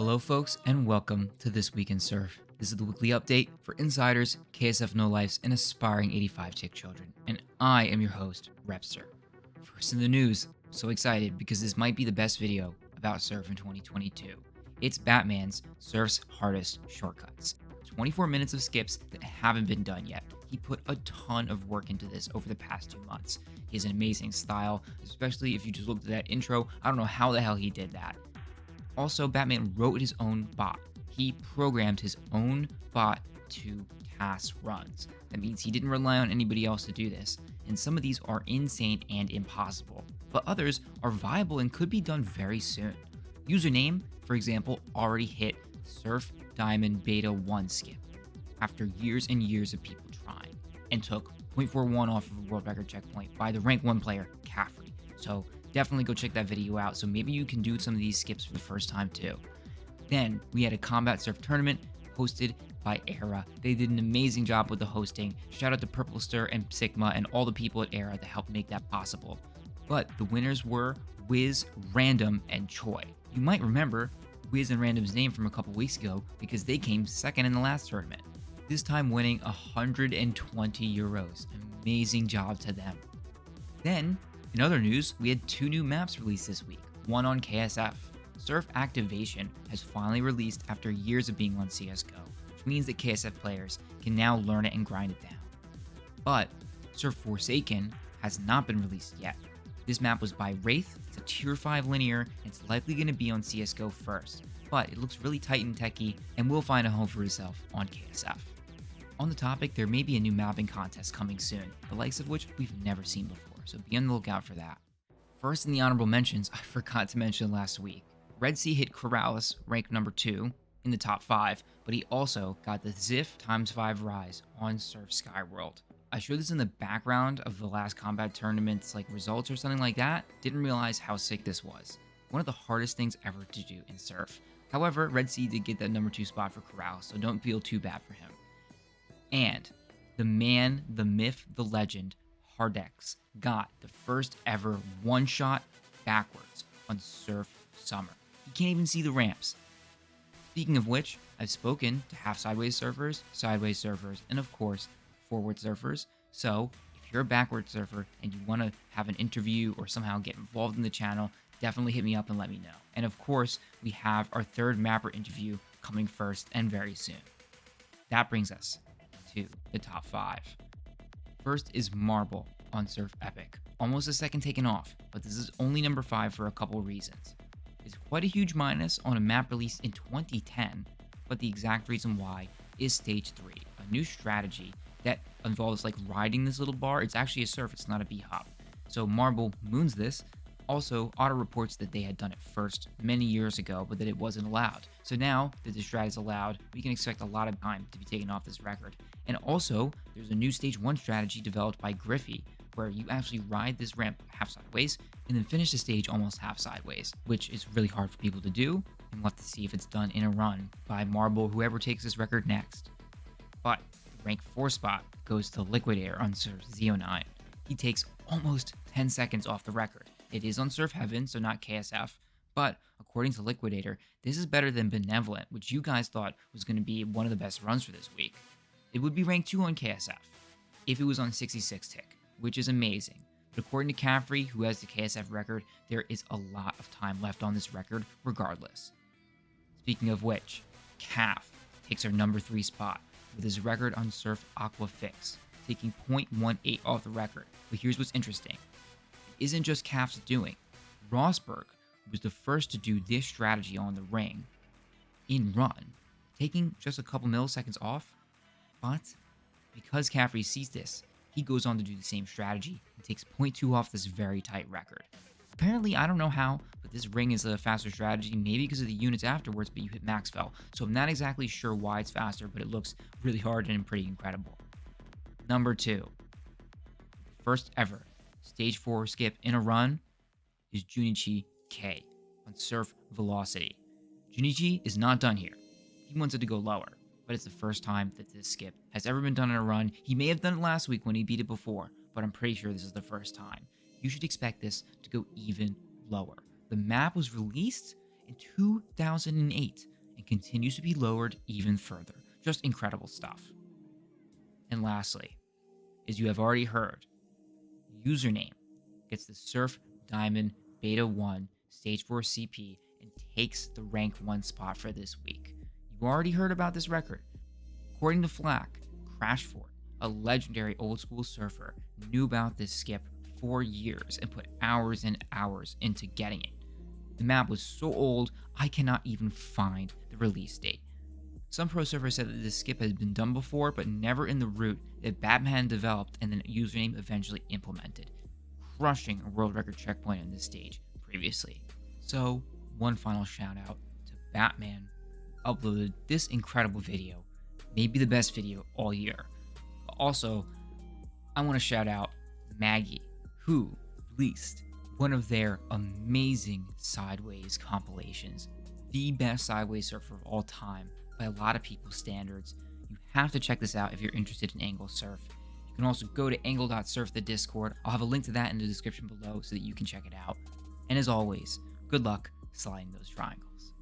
Hello folks and welcome to This Week in Surf. This is the weekly update for insiders, KSF no-lifes, and aspiring 85 tick children. And I am your host, Repster. First in the news, I'm so excited because this might be the best video about Surf in 2022. It's Batman's Surf's Hardest Shortcuts. 24 minutes of skips that haven't been done yet. He put a ton of work into this over the past 2 months. He has an amazing style, especially if you just looked at that intro. I don't know how the hell he did that. Also, Batman wrote his own bot. He programmed his own bot to task runs. That means he didn't rely on anybody else to do this. And some of these are insane and impossible, but others are viable and could be done very soon. Username, for example, already hit Surf Diamond Beta 1 skip after years and years of people trying, and took 0.41 off of a world record checkpoint by the rank 1 player, Caffrey. So definitely go check that video out, so maybe you can do some of these skips for the first time too. Then we had a combat surf tournament hosted by Era. They did an amazing job with the hosting. Shout out to Purple Stir and Sigma and all the people at Era that helped make that possible. But the winners were Whis, Random, and Choi. You might remember Whis and Random's name from a couple weeks ago because they came second in the last tournament, this time winning 120 euros. Amazing job to them. Then, in other news, we had 2 new maps released this week, one on KSF. Surf Activation has finally released after years of being on CSGO, which means that KSF players can now learn it and grind it down. But Surf Forsaken has not been released yet. This map was by Rathe, it's a tier 5 linear, and it's likely going to be on CSGO first, but it looks really tight and techy and will find a home for itself on KSF. On the topic, there may be a new mapping contest coming soon, the likes of which we've never seen before, so be on the lookout for that. First in the honorable mentions, I forgot to mention last week. Red Sea hit Corrales, ranked number 2, in the top 5, but he also got the Xyth x5 rise on Surf Skyworld. I showed this in the background of the last combat tournament's results or something like that. Didn't realize how sick this was. One of the hardest things ever to do in Surf. However, Red Sea did get that number 2 spot for Corrales, so don't feel too bad for him. And the man, the myth, the legend, Hardex got the first ever one-shot backwards on Surf Summer. You can't even see the ramps. Speaking of which, I've spoken to half sideways surfers, and of course, forward surfers. So if you're a backward surfer and you want to have an interview or somehow get involved in the channel, definitely hit me up and let me know. And of course, we have our 3rd mapper interview coming first and very soon. That brings us to the top 5. First is Marble on Surf Epic. Almost a second taken off, but this is only number 5 for a couple reasons. It's quite a huge minus on a map released in 2010, but the exact reason why is Stage 3, a new strategy that involves riding this little bar. It's actually a surf, it's not a bhop. So Marble moons this. Also, Otter reports that they had done it first many years ago, but that it wasn't allowed. So now that the strat is allowed, we can expect a lot of time to be taken off this record. And also, there's a new Stage 1 strategy developed by Griffey, where you actually ride this ramp half sideways and then finish the stage almost half sideways, which is really hard for people to do, and we'll have to see if it's done in a run by Marble, whoever takes this record next. But the rank 4 spot goes to Liquidator on Surf Z09. He takes almost 10 seconds off the record. It is on Surf Heaven, so not KSF, but according to Liquidator, this is better than Benevolent, which you guys thought was going to be one of the best runs for this week. It would be ranked 2 on KSF if it was on 66 tick, which is amazing. But according to Caffrey, who has the KSF record, there is a lot of time left on this record regardless. Speaking of which, Caff takes our number 3 spot with his record on Surf Aqua Fix, taking 0.18 off the record. But here's what's interesting. It isn't just Caff's doing. Rosberg was the first to do this strategy on the ring in run, taking just a couple milliseconds off. But because Caffrey sees this, he goes on to do the same strategy and takes 0.2 off this very tight record. Apparently, I don't know how, but this ring is a faster strategy, maybe because of the units afterwards, but you hit max fell. So I'm not exactly sure why it's faster, but it looks really hard and pretty incredible. Number 2. First ever Stage 4 skip in a run is JunichiK on Surf Velocity. JunichiK is not done here. He wants it to go lower, but it's the first time that this skip has ever been done in a run. He may have done it last week when he beat it before, but I'm pretty sure this is the first time. You should expect this to go even lower. The map was released in 2008, and continues to be lowered even further. Just incredible stuff. And lastly, as you have already heard, username gets the Surf Diamond Beta 1 Stage 4 CP and takes the rank 1 spot for this week. You already heard about this record. According to Flack, Crashford, a legendary old school surfer, knew about this skip for years and put hours and hours into getting it. The map was so old, I cannot even find the release date. Some pro surfers said that this skip has been done before, but never in the route that Batman developed and then username eventually implemented, crushing a world record checkpoint on this stage previously. So, one final shout out to Batman, who uploaded this incredible video, maybe the best video all year. But also, I want to shout out Maggie, who released one of their amazing Sideways compilations, the best Sideways surfer of all time by a lot of people's standards. You have to check this out if you're interested in angle surf. You can also go to angle.surf, the Discord. I'll have a link to that in the description below so that you can check it out. And as always, good luck sliding those triangles.